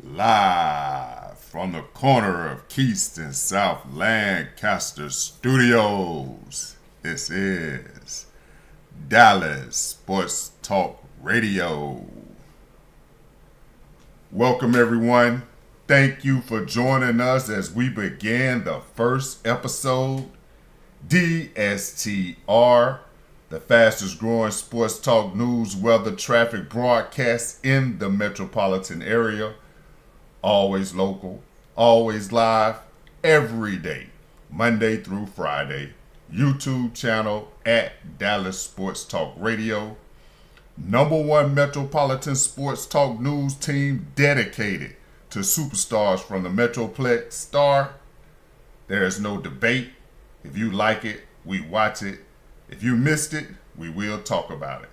Live from the corner of Keystone, South Lancaster Studios. This is Dallas Sports Talk Radio. Welcome, everyone. Thank you for joining us as we begin the first episode, DSTR, the fastest growing sports talk, news, weather, traffic broadcast in the metropolitan area. Always local, always live, every day, Monday through Friday. YouTube channel at Dallas Sports Talk Radio. #1 metropolitan sports talk news team dedicated to superstars from the Metroplex star. There is no debate. If you like it, we watch it. If you missed it, we will talk about it.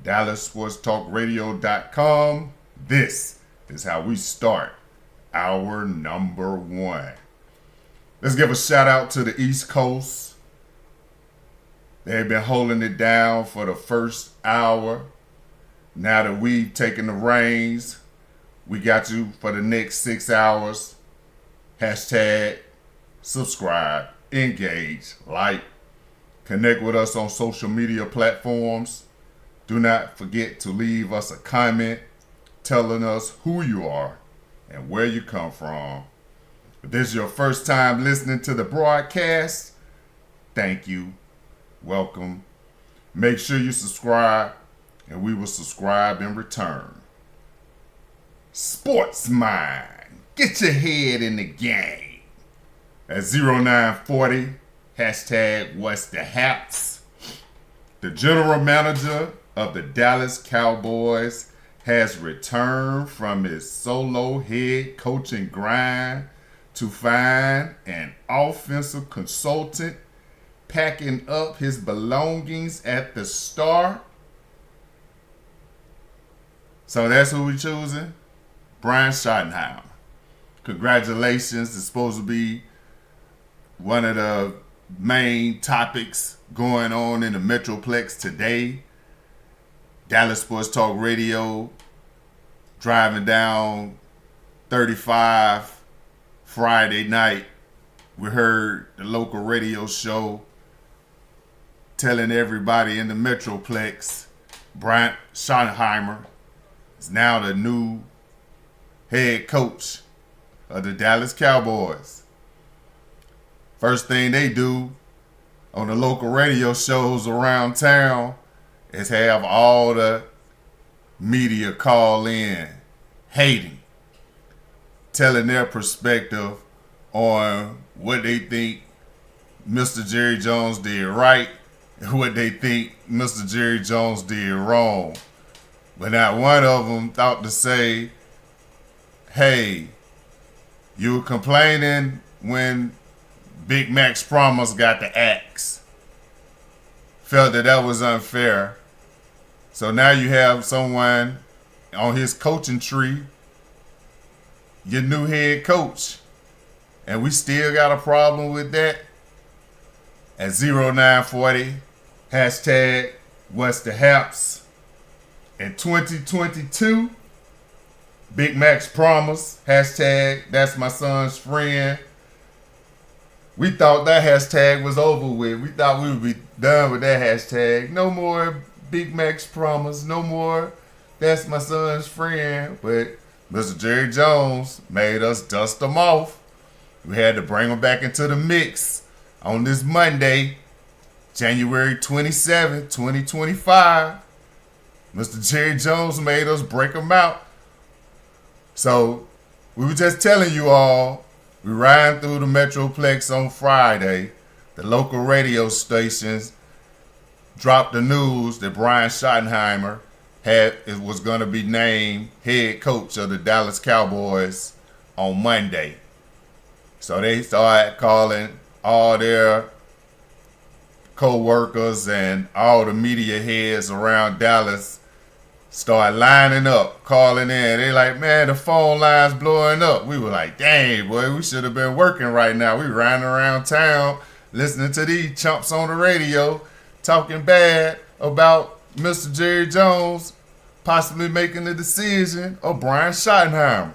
DallasSportsTalkRadio.com. This is how we start our #1. Let's give a shout out to the East Coast. They've been holding it down for the first hour. Now that we've taken the reins, we got you for the next 6 hours. Hashtag subscribe, engage, like, connect with us on social media platforms. Do not forget to leave us a comment telling us who you are and where you come from. If this is your first time listening to the broadcast, thank you. Welcome. Make sure you subscribe, and we will subscribe in return. Sports Mind. Get your head in the game. At 0940, hashtag what's the haps. The general manager of the Dallas Cowboys has returned from his solo head coaching grind to find an offensive consultant, packing up his belongings at the Star. So that's who we're choosing? Brian Schottenheimer. Congratulations. It's supposed to be one of the main topics going on in the Metroplex today. Dallas Sports Talk Radio, driving down 35 Friday night. We heard the local radio show telling everybody in the Metroplex, Brian Schottenheimer is now the new head coach of the Dallas Cowboys. First thing they do on the local radio shows around town is have all the media call in, hating, telling their perspective on what they think Mr. Jerry Jones did right and what they think Mr. Jerry Jones did wrong. But not one of them thought to say, hey, you were complaining when Big Mac's Promise got the axe. Felt that was unfair. So now you have someone on his coaching tree, your new head coach. And we still got a problem with that. At 0940, hashtag what's the haps. In 2022, Big Mac's Promise, hashtag that's my son's friend. We thought that hashtag was over with. We thought we would be done with that hashtag. No more Big Mac's Promise. No more that's my son's friend. But Mr. Jerry Jones made us dust them off. We had to bring them back into the mix on this Monday, January 27, 2025. Mr. Jerry Jones made us break them out. So we were just telling you all, we riding through the Metroplex on Friday. The local radio stations dropped the news that Brian Schottenheimer was going to be named head coach of the Dallas Cowboys on Monday. So they started calling all their co-workers and all the media heads around Dallas, start lining up, calling in. They like, man, the phone line's blowing up. We were like, dang, boy, we should have been working right now. We riding around town listening to these chumps on the radio talking bad about Mr. Jerry Jones possibly making the decision of Brian Schottenheimer.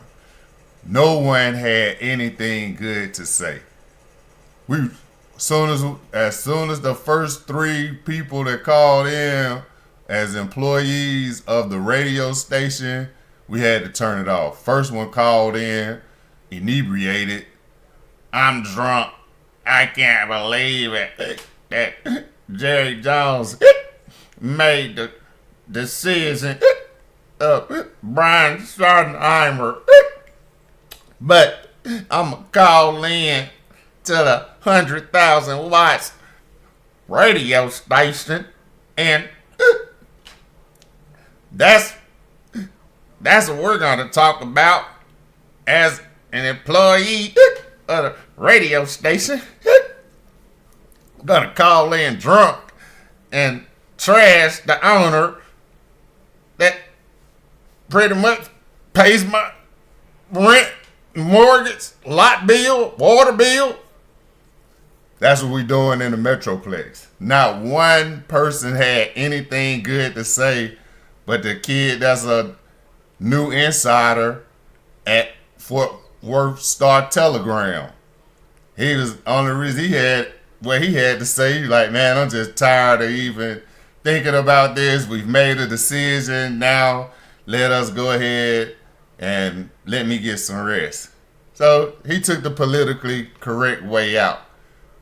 No one had anything good to say. We as soon as the first three people that called in as employees of the radio station, we had to turn it off. First one called in, inebriated. I'm drunk. I can't believe it that Jerry Jones made the decision of Brian Schottenheimer. But I'm going to call in to the 100,000 watts radio station, and that's what we're going to talk about as an employee of the radio station. I'm going to call in drunk and trash the owner that pretty much pays my rent, mortgage, lot bill, water bill. That's what we doing in the Metroplex. Not one person had anything good to say, but the kid that's a new insider at Fort Worth Star Telegram. He was only reason he had what he had to say. He like, man, I'm just tired of even thinking about this. We've made a decision. Now let us go ahead and let me get some rest. So he took the politically correct way out.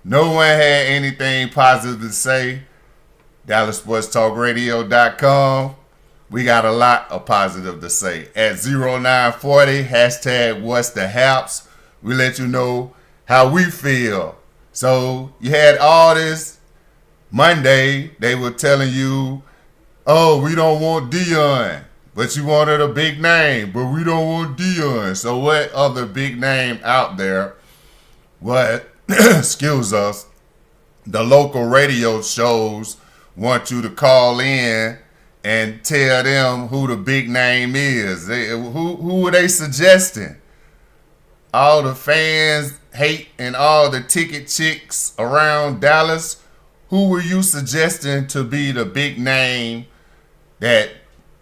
No one had anything positive to say. DallasSportsTalkRadio.com. We got a lot of positive to say. At 0940, hashtag what's the haps. We let you know how we feel. So you had all this Monday. They were telling you, oh, we don't want Dion. But you wanted a big name, but we don't want Dion. So what other big name out there? What, excuse us, the local radio shows want you to call in and tell them who the big name is. Who are they suggesting? All the fans hate and all the ticket chicks around Dallas. Who were you suggesting to be the big name that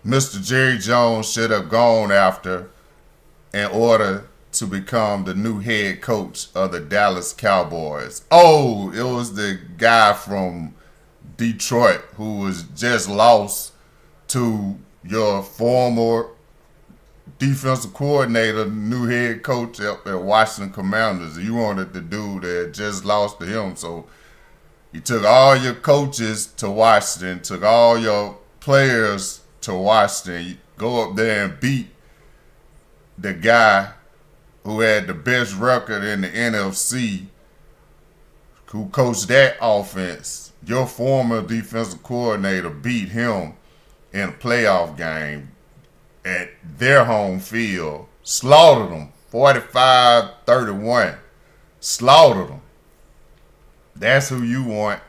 Mr. Jerry Jones should have gone after in order to become the new head coach of the Dallas Cowboys? Oh, it was the guy from Detroit who was just lost to your former defensive coordinator, new head coach at Washington Commanders. You wanted the dude that just lost to him. So you took all your coaches to Washington, took all your players to Washington. You go up there and beat the guy who had the best record in the NFC, who coached that offense. Your former defensive coordinator beat him in a playoff game at their home field. Slaughtered them 45-31. Slaughtered them. That's who you want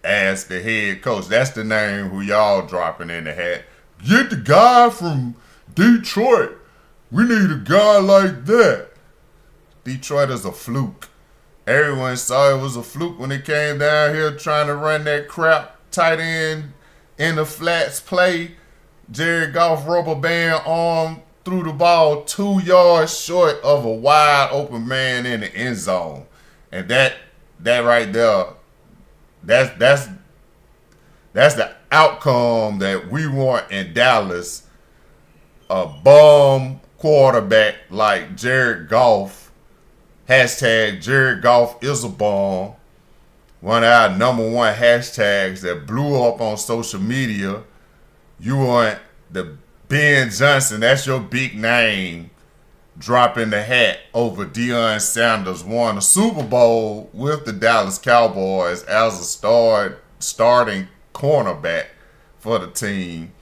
as the head coach. That's the name who y'all dropping in the hat. Get the guy from Detroit. We need a guy like that. Detroit is a fluke. Everyone saw it was a fluke when they came down here trying to run that crap tight end in the flats play. Jared Goff rubber band arm threw the ball 2 yards short of a wide open man in the end zone. And that right there, that's the outcome that we want in Dallas. A bum quarterback like Jared Goff. Hashtag Jared Goff is a bum. One of our number one hashtags that blew up on social media. You want the Ben Johnson, that's your big name, dropping the hat over Deion Sanders. Won a Super Bowl with the Dallas Cowboys as a starting cornerback for the team.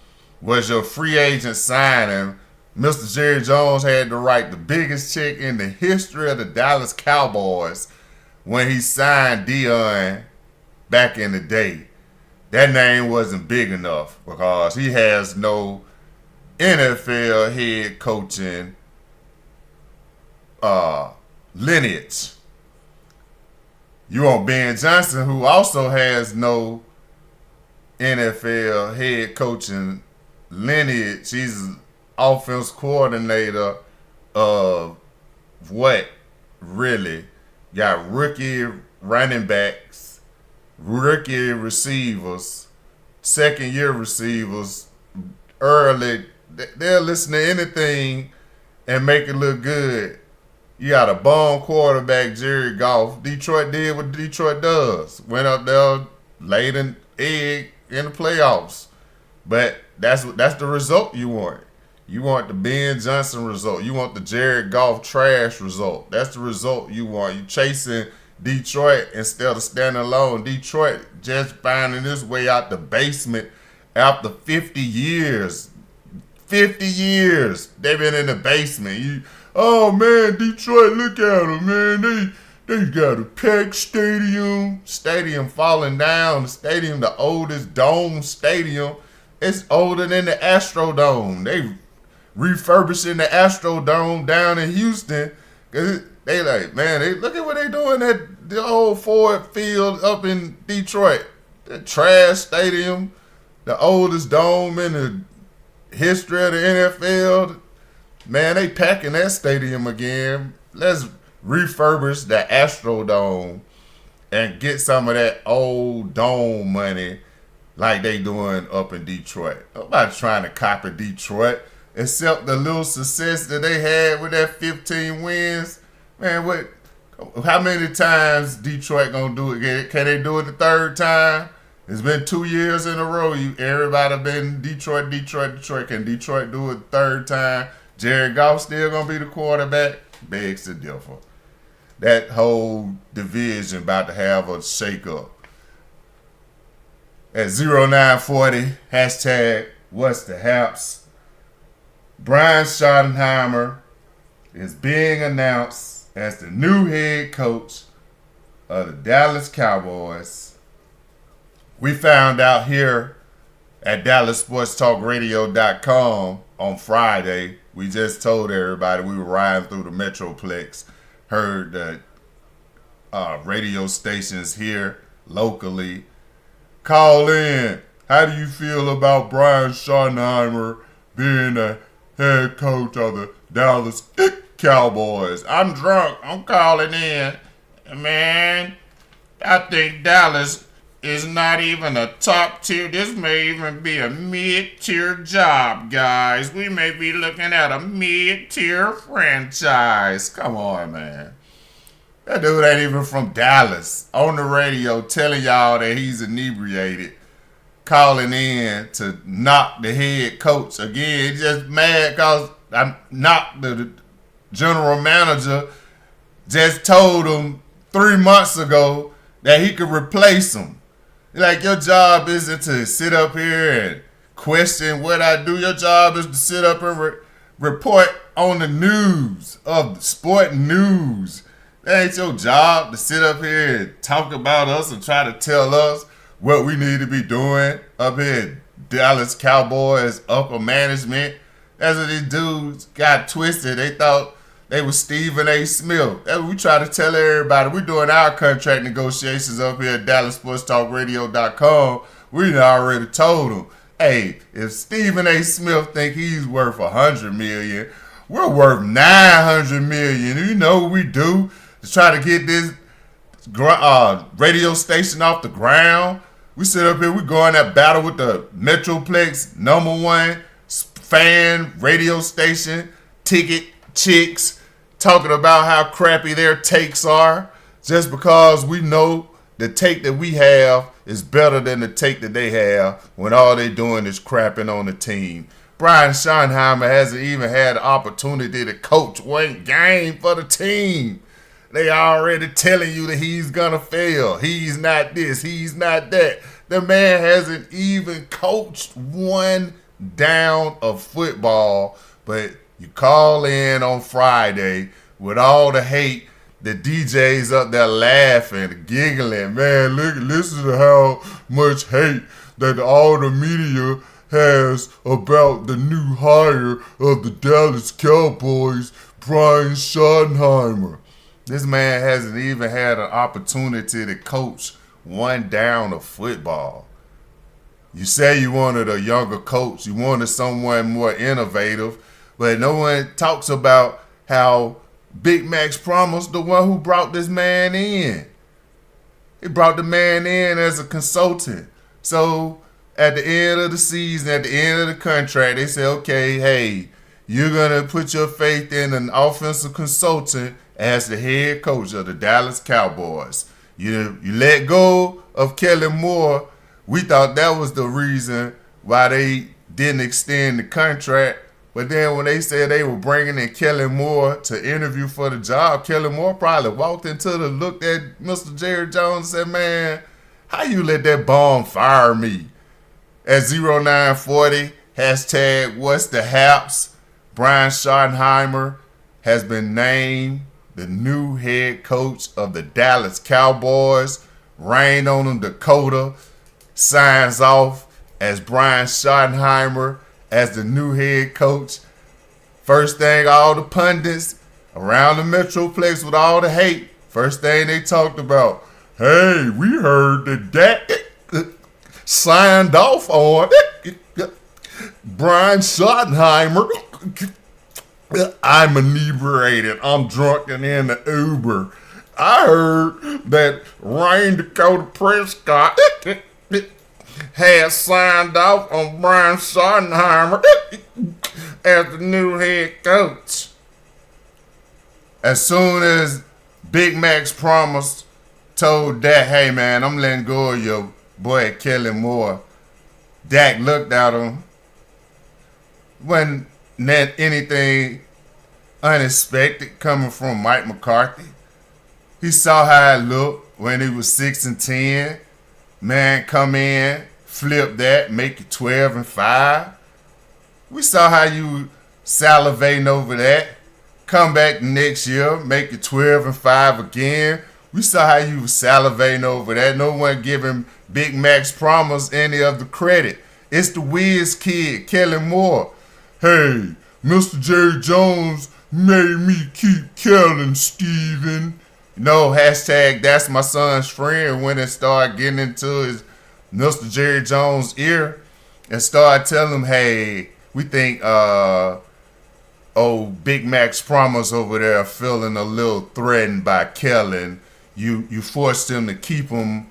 Was your free agent signing. Mr. Jerry Jones had to write the biggest check in the history of the Dallas Cowboys when he signed Deion back in the day. That name wasn't big enough because he has no NFL head coaching lineage. You want Ben Johnson, who also has no NFL head coaching lineage. He's an offense coordinator of what really got rookie running backs, rookie receivers, second year receivers early. They'll listen to anything and make it look good. You got a bum quarterback, Jerry Goff. Detroit did what Detroit does. Went up there, laid an egg in the playoffs. But that's the result you want. You want the Ben Johnson result. You want the Jared Goff trash result. That's the result you want. You chasing Detroit instead of standing alone. Detroit just finding this way out the basement after 50 years. 50 years they've been in the basement. Oh man, Detroit, look at them, man. They got a packed stadium. Stadium falling down. The stadium, the oldest dome stadium. It's older than the Astrodome. They refurbishing the Astrodome down in Houston. Cause they like, man, look at what they doing at the old Ford Field up in Detroit. The trash stadium, the oldest dome in the history of the NFL. Man, they packing that stadium again. Let's refurbish the Astrodome and get some of that old dome money like they doing up in Detroit. Nobody's trying to copy Detroit, except the little success that they had with that 15 wins. Man, how many times Detroit gonna do it? Can they do it the third time? It's been 2 years in a row. Everybody been Detroit. Can Detroit do it the third time? Jared Goff still gonna be the quarterback? Begs to differ. That whole division about to have a shake-up. At 0940, hashtag what's the haps. Brian Schottenheimer is being announced as the new head coach of the Dallas Cowboys. We found out here at DallasSportsTalkRadio.com on Friday. We just told everybody we were riding through the Metroplex, heard the radio stations here locally. Call in. How do you feel about Brian Schottenheimer being the head coach of the Dallas Cowboys? I'm drunk. I'm calling in. Man, I think Dallas is not even a top tier. This may even be a mid-tier job, guys. We may be looking at a mid-tier franchise. Come on, man. That dude ain't even from Dallas. On the radio telling y'all that he's inebriated. Calling in to knock the head coach. Again, just mad because I knocked the general manager. Just told him 3 months ago that he could replace him. Like, your job isn't to sit up here and question what I do. Your job is to sit up and report on the news of the sport news. That ain't your job to sit up here and talk about us and try to tell us what we need to be doing up here at Dallas Cowboys upper management. That's what these dudes got twisted. They thought they was Stephen A. Smith. That's what we try to tell everybody. We're doing our contract negotiations up here at DallasSportsTalkRadio.com. We already told them, hey, if Stephen A. Smith think he's worth $100 million, we're worth $900 million. You know what we do to try to get this radio station off the ground? We sit up here, we go in that battle with the Metroplex #1 fan radio station, ticket chicks, talking about how crappy their takes are, just because we know the take that we have is better than the take that they have when all they doing is crapping on the team. Brian Schottenheimer hasn't even had the opportunity to coach one game for the team. They already telling you that he's gonna fail. He's not this, he's not that. The man hasn't even coached one down of football, but you call in on Friday with all the hate. The DJ's up there laughing, giggling. Man, listen to how much hate that all the media has about the new hire of the Dallas Cowboys, Brian Schottenheimer. This man hasn't even had an opportunity to coach one down of football. You say you wanted a younger coach, you wanted someone more innovative, but no one talks about how Big Max Promise, the one who brought this man in. He brought the man in as a consultant. So at the end of the season, at the end of the contract, they say, okay, hey, you're going to put your faith in an offensive consultant as the head coach of the Dallas Cowboys. You let go of Kellen Moore. We thought that was the reason why they didn't extend the contract. But then when they said they were bringing in Kellen Moore to interview for the job, Kellen Moore probably walked looked at Mr. Jerry Jones and said, man, how you let that bomb fire me? At 0940, hashtag what's the haps, Brian Schottenheimer has been named the new head coach of the Dallas Cowboys. Rain on him, Dakota signs off as Brian Schottenheimer as the new head coach. First thing, all the pundits around the Metroplex with all the hate, first thing they talked about, hey, we heard that Dak signed off on Brian Schottenheimer. I'm inebriated. I'm drunk and in the Uber. I heard that Rain Dakota Prescott had signed off on Brian Schottenheimer as the new head coach. As soon as Big Max Promise told Dak, hey man, I'm letting go of your boy Kellen Moore, Dak looked at him. Wasn't anything unexpected coming from Mike McCarthy. He saw how it looked when he was 6-10. Man, come in, flip that, make it 12-5. We saw how you salivating over that. Come back next year, make it 12-5 again. We saw how you was salivating over that. No one giving Big Max Promise any of the credit. It's the whiz kid, Kellen Moore. Hey, Mr. Jerry Jones made me keep Kellen, Steven. Hashtag that's my son's friend when it started getting into his Mr. Jerry Jones' ear and started telling him, hey, we think Big Max Promise over there feeling a little threatened by Kellen. You forced him to keep him,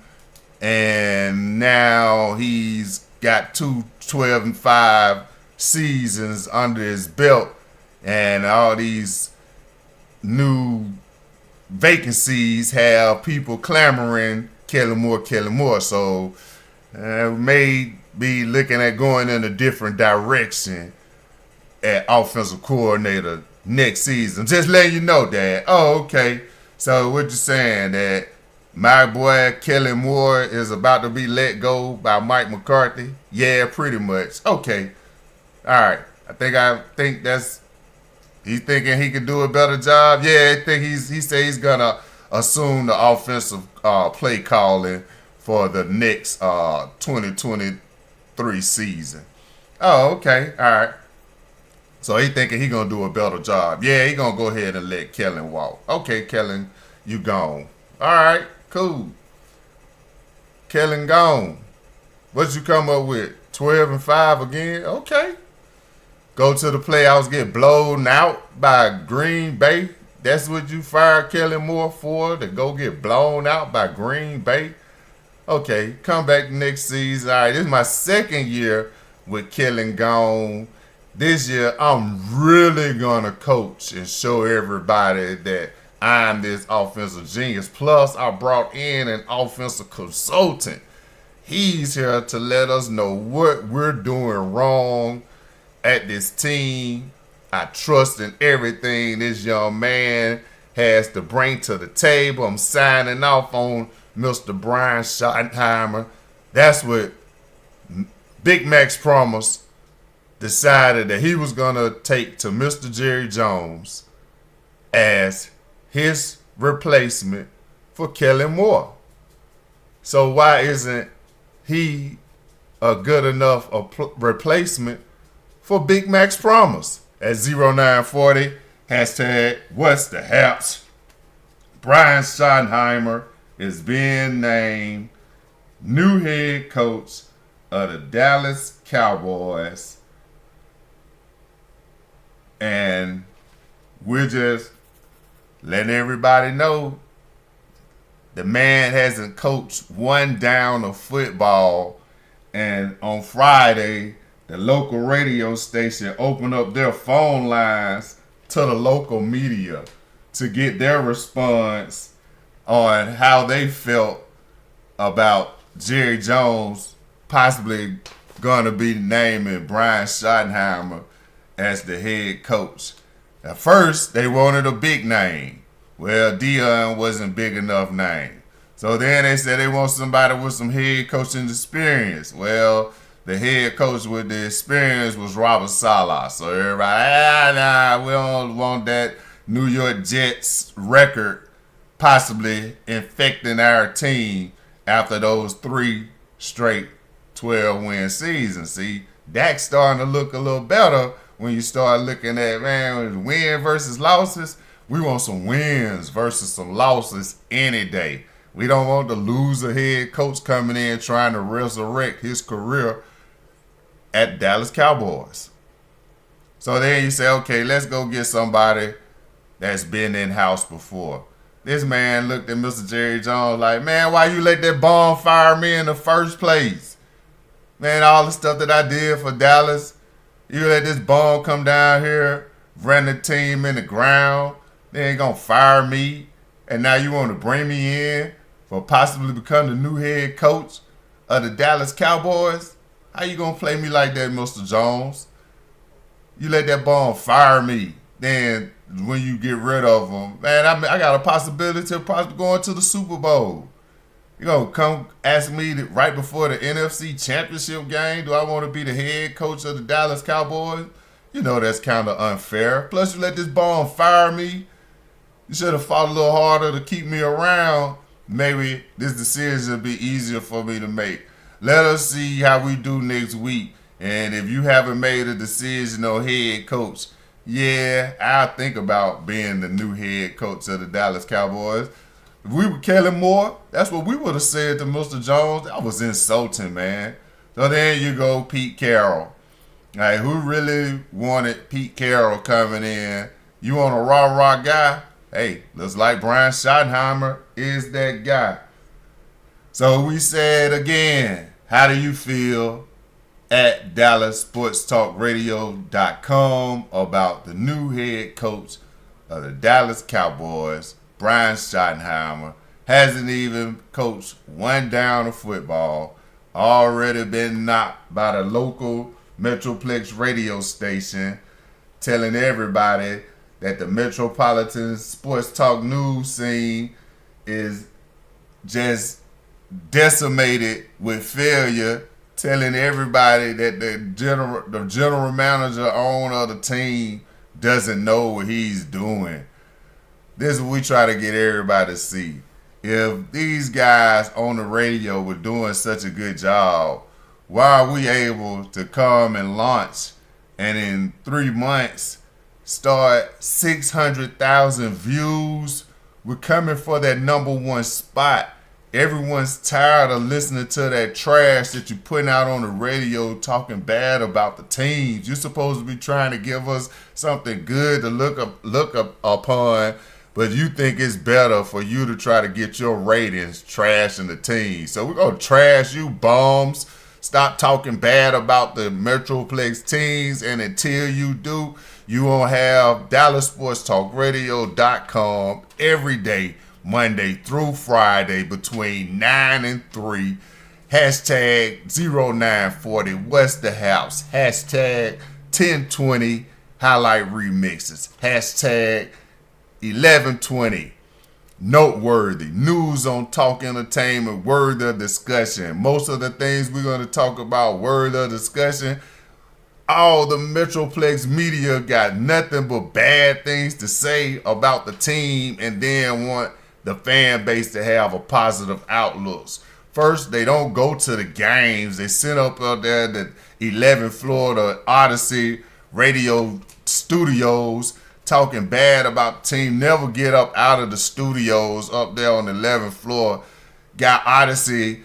and now he's got 2 12-5 seasons under his belt, and all these new vacancies have people clamoring Kellen Moore. So may be looking at going in a different direction at offensive coordinator next season. Just letting you know, Dad. Oh, okay. So what you saying, that my boy Kellen Moore is about to be let go by Mike McCarthy? Yeah, pretty much. Okay. All right. I think that's, he's thinking he could do a better job. Yeah, I think he said he's gonna assume the offensive play calling for the next 2023 season. Oh, okay. All right. So he thinking he gonna do a better job. Yeah, he gonna go ahead and let Kellen walk. Okay, Kellen, you gone. All right, cool. Kellen gone. What you come up with? 12-5 again? Okay. Go to the playoffs, get blown out by Green Bay. That's what you fired Kellen Moore for, to go get blown out by Green Bay? Okay, come back next season. All right, this is my second year with Kellen gone. This year, I'm really going to coach and show everybody that I'm this offensive genius. Plus, I brought in an offensive consultant. He's here to let us know what we're doing wrong at this team. I trust in everything this young man has to bring to the table. I'm signing off on Mr. Brian Schottenheimer. That's what Big Max Promise decided that he was going to take to Mr. Jerry Jones as his replacement for Kellen Moore. So why isn't he a good enough replacement for Big Max Promise? At 0940, hashtag what's the haps, Brian Schottenheimer is being named new head coach of the Dallas Cowboys. And we're just letting everybody know the man hasn't coached one down of football. And on Friday, the local radio station opened up their phone lines to the local media to get their response on how they felt about Jerry Jones possibly going to be naming Brian Schottenheimer as the head coach. At first, they wanted a big name. Well, Dion wasn't big enough name. So then they said they want somebody with some head coaching experience. Well, the head coach with the experience was Robert Saleh. So everybody, we don't want that New York Jets record possibly infecting our team after those 3 straight 12-win seasons. See, Dak's starting to look a little better when you start looking at, man, win versus losses. We want some wins versus some losses any day. We don't want the loser head coach coming in trying to resurrect his career at Dallas Cowboys. So then you say, okay, let's go get somebody that's been in-house before. This man looked at Mr. Jerry Jones like, man, why you let that bomb fire me in the first place? Man, all the stuff that I did for Dallas, you let this bomb come down here, run the team in the ground, they ain't gonna fire me, and now you want to bring me in for possibly becoming the new head coach of the Dallas Cowboys? How you gonna play me like that, Mr. Jones? You let that bomb fire me. Then when you get rid of him, man, I got a possibility of possibly going to the Super Bowl. You gonna come ask me right before the NFC Championship game, do I want to be the head coach of the Dallas Cowboys? You know that's kind of unfair. Plus, you let this bomb fire me. You should have fought a little harder to keep me around. Maybe this decision will be easier for me to make. Let us see how we do next week. And if you haven't made a decision on head coach, yeah, I'll think about being the new head coach of the Dallas Cowboys. If we were Kellen Moore, that's what we would have said to Mr. Jones. That was insulting, man. So then you go Pete Carroll. Like, who really wanted Pete Carroll coming in? You want a rah-rah guy? Hey, looks like Brian Schottenheimer is that guy. So we said again, how do you feel at DallasSportsTalkRadio.com about the new head coach of the Dallas Cowboys, Brian Schottenheimer? Hasn't even coached one down of football. Already been knocked by the local Metroplex radio station, telling everybody that the metropolitan sports talk news scene is just decimated with failure, telling everybody that the general manager owner of the team doesn't know what he's doing. This is what we try to get everybody to see. If these guys on the radio were doing such a good job, why are we able to come and launch and in 3 months start 600,000 views? We're coming for that number one spot. Everyone's tired of listening to that trash that you're putting out on the radio talking bad about the teams. You're supposed to be trying to give us something good to look up upon, but you think it's better for you to try to get your ratings trashing the team. So we're going to trash you bums. Stop talking bad about the Metroplex teams, and until you do, you won't have DallasSportsTalkRadio.com every day, Monday through Friday between 9 and 3. Hashtag 0940 What's the House. Hashtag 1020 Highlight Remixes. Hashtag 1120 Noteworthy. News on Talk Entertainment, worthy of discussion. Most of the things we're going to talk about, worthy of discussion. All the Metroplex media got nothing but bad things to say about the team and then want the fan base to have a positive outlook. First, they don't go to the games. They sit up there at the 11th floor of the Odyssey radio studios talking bad about the team. Never get up out of the studios up there on the 11th floor. Got Odyssey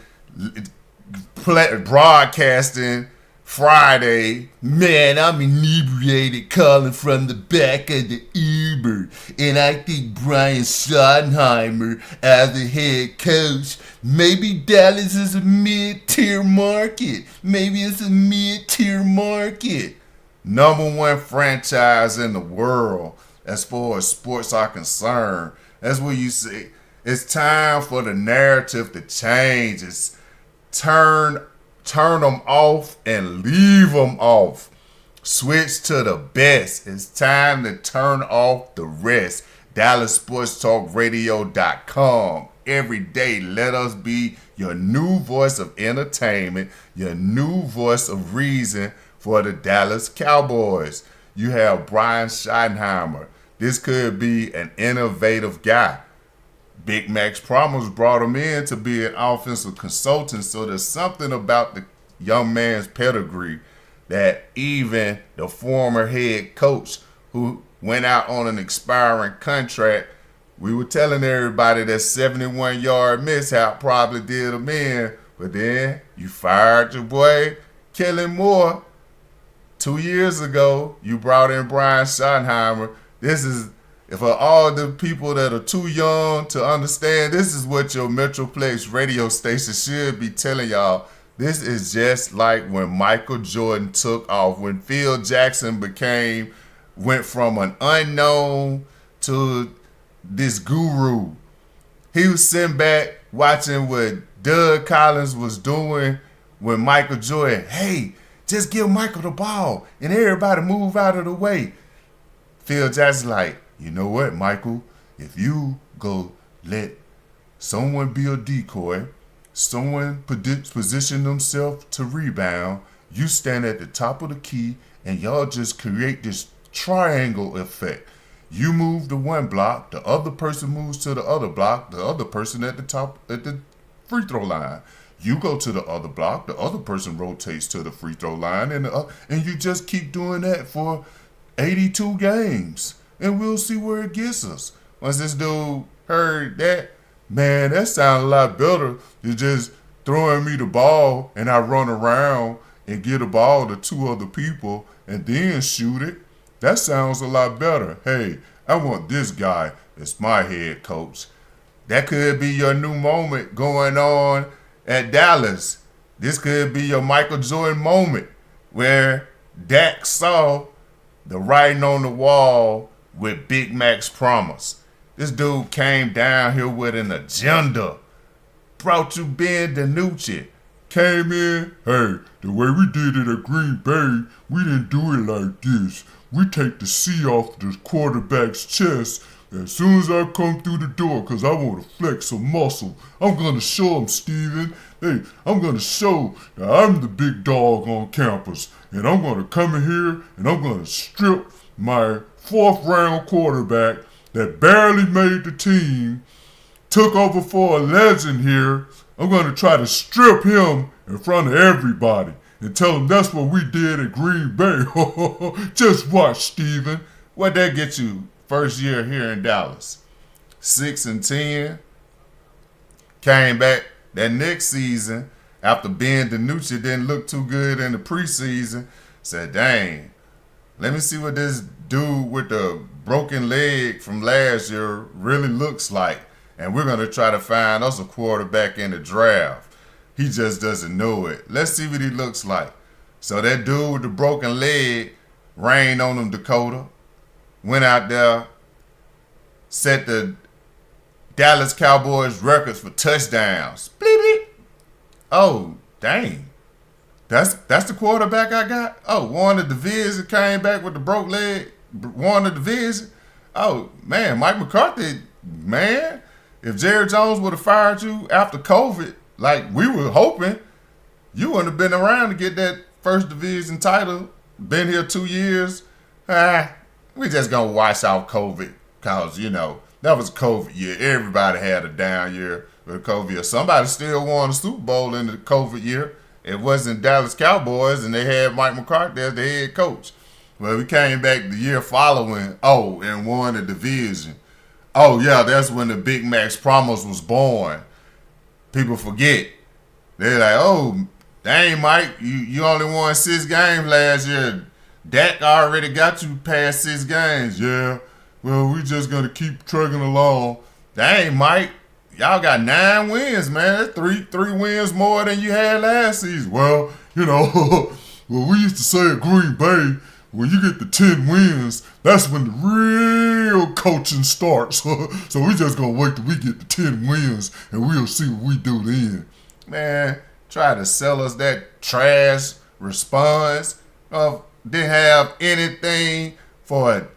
broadcasting Friday. Man, I'm inebriated calling from the back of the Uber. And I think Brian Schottenheimer as the head coach, maybe Dallas is a mid-tier market. Maybe it's a mid-tier market. Number one franchise in the world as far as sports are concerned. That's what you say. It's time for the narrative to change. It's turn them off and leave them off. Switch to the best. It's time to turn off the rest. DallasSportsTalkRadio.com. Every day, let us be your new voice of entertainment, your new voice of reason for the Dallas Cowboys. You have Brian Schottenheimer. This could be an innovative guy. Big Max Promise brought him in to be an offensive consultant, so there's something about the young man's pedigree that even the former head coach who went out on an expiring contract, we were telling everybody that 71-yard mishap probably did him in, but then you fired your boy Kellen Moore 2 years ago. You brought in Brian Schottenheimer. This is, for all the people that are too young to understand, this is what your Metroplex radio station should be telling y'all. This is just like when Michael Jordan took off, when Phil Jackson went from an unknown to this guru. He was sitting back watching what Doug Collins was doing when Michael Jordan, hey, just give Michael the ball and everybody move out of the way. Phil Jackson like, you know what, Michael? If you go let someone be a decoy, someone position themselves to rebound, you stand at the top of the key, and y'all just create this triangle effect. You move to one block, the other person moves to the other block, the other person at the top at the free throw line. You go to the other block, the other person rotates to the free throw line, and you just keep doing that for 82 games, and we'll see where it gets us. Once this dude heard that, man, that sounds a lot better than just throwing me the ball and I run around and get a ball to two other people and then shoot it. That sounds a lot better. Hey, I want this guy as my head coach. That could be your new moment going on at Dallas. This could be your Michael Jordan moment where Dak saw the writing on the wall with Big Max Promise. This dude came down here with an agenda. Brought you Ben DiNucci. Came in, hey, the way we did it at Green Bay, we didn't do it like this. We take the C off the quarterback's chest as soon as I come through the door because I want to flex some muscle. I'm going to show him, Steven. Hey, I'm going to show that I'm the big dog on campus. And I'm going to come in here and I'm going to strip my fourth-round quarterback that barely made the team, took over for a legend here. I'm going to try to strip him in front of everybody and tell him that's what we did at Green Bay. Just watch, Steven. What'd that get you first year here in Dallas? 6-10. Came back that next season after Ben DiNucci didn't look too good in the preseason. Said, dang, let me see what this dude with the broken leg from last year really looks like. And we're going to try to find us a quarterback in the draft. He just doesn't know it. Let's see what he looks like. So that dude with the broken leg rained on him, Dakota. Went out there, set the Dallas Cowboys records for touchdowns. Bleep, bleep. Oh, dang. That's the quarterback I got? Oh, won the division, came back with the broke leg, won the division. Oh, man, Mike McCarthy, man. If Jerry Jones would have fired you after COVID, like we were hoping, you wouldn't have been around to get that first division title. Been here 2 years. We just going to wash out COVID because, that was COVID year. Everybody had a down year with COVID year. Somebody still won a Super Bowl in the COVID year. It wasn't Dallas Cowboys, and they had Mike McCarthy as the head coach. Well, we came back the year following, and won the division. Oh, yeah, that's when the Big Max Promise was born. People forget. They're like, oh, dang, Mike, you only won 6 games last year. Dak already got you past 6 games. Yeah, well, we just gonna keep trucking along. Dang, Mike, y'all got 9 wins, man. That's three wins more than you had last season. Well, well, we used to say at Green Bay, when you get the 10 wins, that's when the real coaching starts. So we just gonna wait till we get the 10 wins, and we'll see what we do then. Man, try to sell us that trash response. Didn't have anything for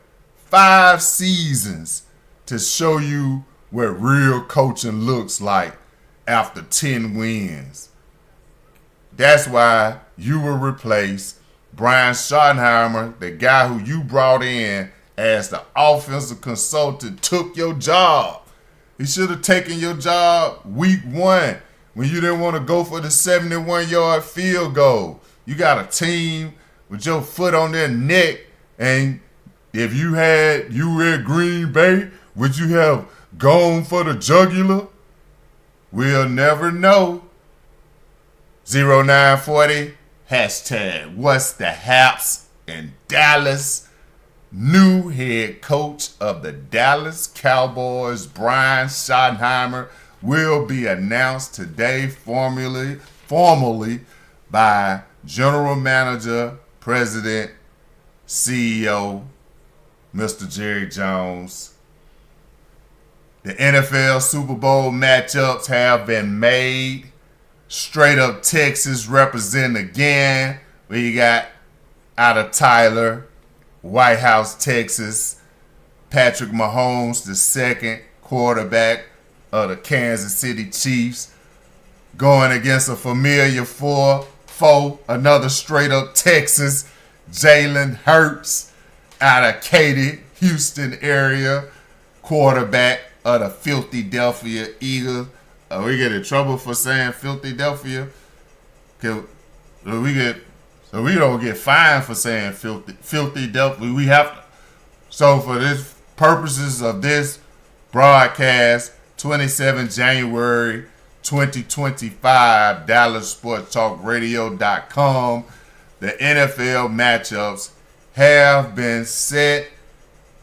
5 seasons to show you what real coaching looks like after 10 wins. That's why you will replace Brian Schottenheimer, the guy who you brought in as the offensive consultant, took your job. He should have taken your job week 1 when you didn't want to go for the 71-yard field goal. You got a team with your foot on their neck, and if you were at Green Bay, would you have gone for the jugular? We'll never know. 0940 hashtag what's the haps in Dallas. New head coach of the Dallas Cowboys, Brian Schottenheimer, will be announced today formally by General Manager, President, CEO, Mr. Jerry Jones. The NFL Super Bowl matchups have been made. Straight up Texas representing again. We got out of Tyler, White House, Texas, Patrick Mahomes, the second quarterback of the Kansas City Chiefs, going against a familiar foe, another straight up Texas, Jalen Hurts, out of Katy, Houston area, quarterback of the Philadelphia Eagles. We get in trouble for saying Philadelphia. So we don't get fined for saying Philadelphia. We have to. So for this purposes of this broadcast, 27 January 2025, DallasSportsTalkRadio.com, the NFL matchups have been set,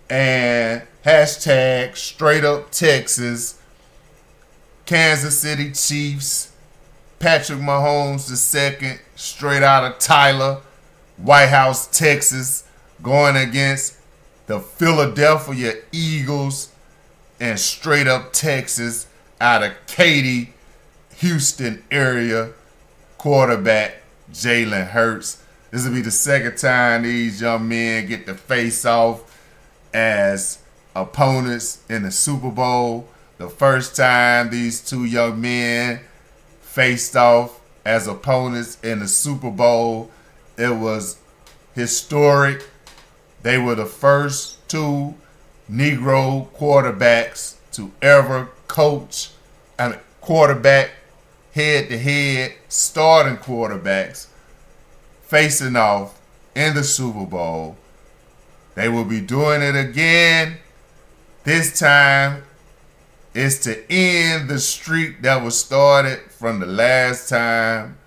and hashtag straight up Texas, Kansas City Chiefs, Patrick Mahomes II, straight out of Tyler, White House, Texas, going against the Philadelphia Eagles, and straight up Texas, out of Katy, Houston area, quarterback Jalen Hurts. This will be the second time these young men get to face off as opponents in the Super Bowl. The first time these two young men faced off as opponents in the Super Bowl, it was historic. They were the first 2 Negro quarterbacks to ever quarterback head-to-head, starting quarterbacks facing off in the Super Bowl. They will be doing it again. This time, it's to end the streak that was started from the last time.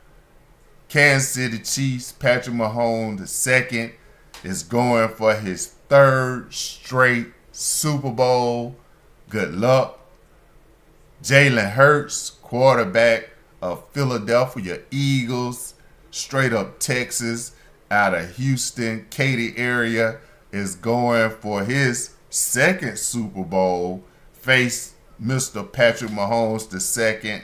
Kansas City Chiefs, Patrick Mahomes II, is going for his 3rd straight Super Bowl. Good luck. Jalen Hurts, quarterback of Philadelphia Eagles, straight up Texas, out of Houston, Katy area, is going for his 2nd Super Bowl. Face Mr. Patrick Mahomes II,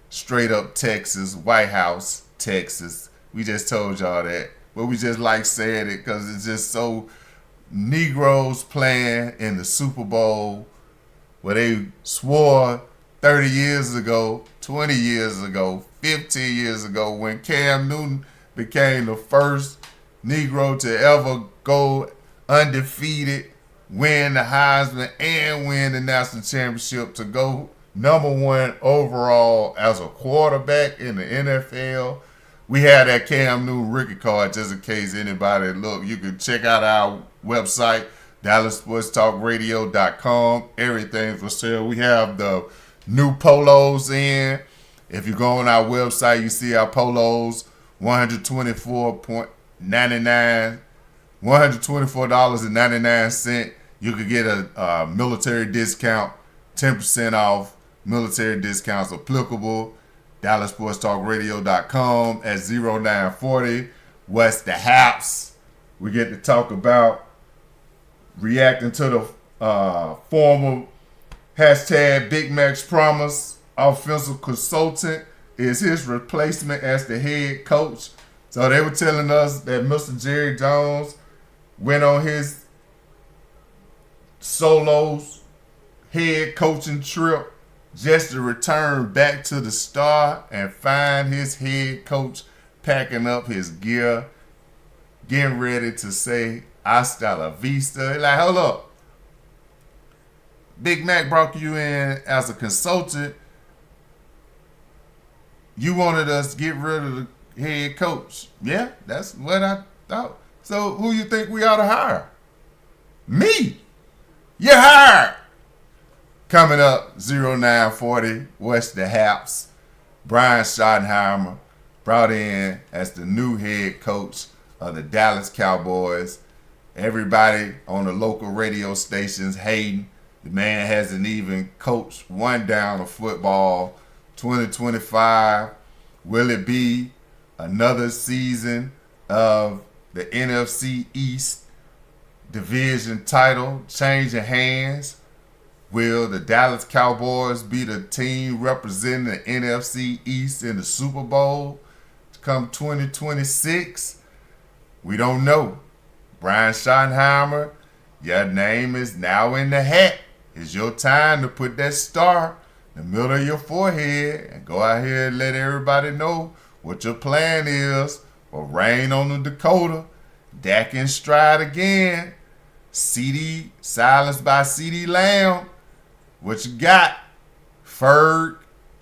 straight up Texas, White House, Texas. We just told y'all that. But we just like saying it because it's just so Negroes playing in the Super Bowl where they swore 30 years ago, 20 years ago, 15 years ago, when Cam Newton became the first Negro to ever go undefeated, win the Heisman, and win the national championship, to go number 1 overall as a quarterback in the NFL. We had that Cam Newton rookie card just in case anybody look. You can check out our website, DallasSportsTalkRadio.com. Everything's for sale. We have the new polos in. If you go on our website, you see our polos, $124.99. $124.99. You could get a military discount, 10% off. Military discounts applicable. DallasSportsTalkRadio.com at 0940. What's the haps? We get to talk about reacting to the former hashtag Big Mac's promise. Offensive consultant is his replacement as the head coach. So they were telling us that Mr. Jerry Jones went on his solo's head coaching trip just to return back to the Star and find his head coach packing up his gear, getting ready to say hasta la vista. Like, hold up. Big Mac brought you in as a consultant. You wanted us to get rid of the head coach. Yeah, that's what I thought. So who you think we ought to hire? Me. You're hired. Coming up, 0940, What's the Haps? Brian Schottenheimer brought in as the new head coach of the Dallas Cowboys. Everybody on the local radio stations hating. The man hasn't even coached one down of football. 2025, will it be another season of the NFC East division title changing hands? Will the Dallas Cowboys be the team representing the NFC East in the Super Bowl come 2026? We don't know. Brian Schottenheimer, your name is now in the hat. It's your time to put that star in the middle of your forehead and go out here and let everybody know what your plan is for rain on the Dakota. Dak in stride again. CD, silenced by CD Lamb. What you got? Ferg,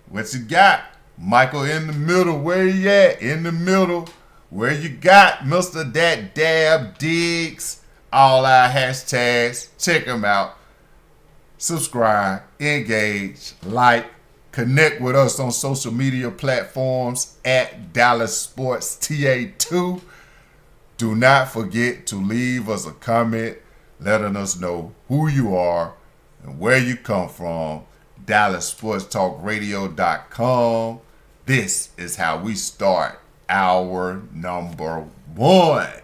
what you got? Michael in the middle, where you at? In the middle, where you got Mr. Dat Dab Diggs? All our hashtags, check them out. Subscribe, engage, like, connect with us on social media platforms at Dallas Sports TA2. Do not forget to leave us a comment letting us know who you are and where you come from. DallasSportsTalkRadio.com. This is how we start our number one.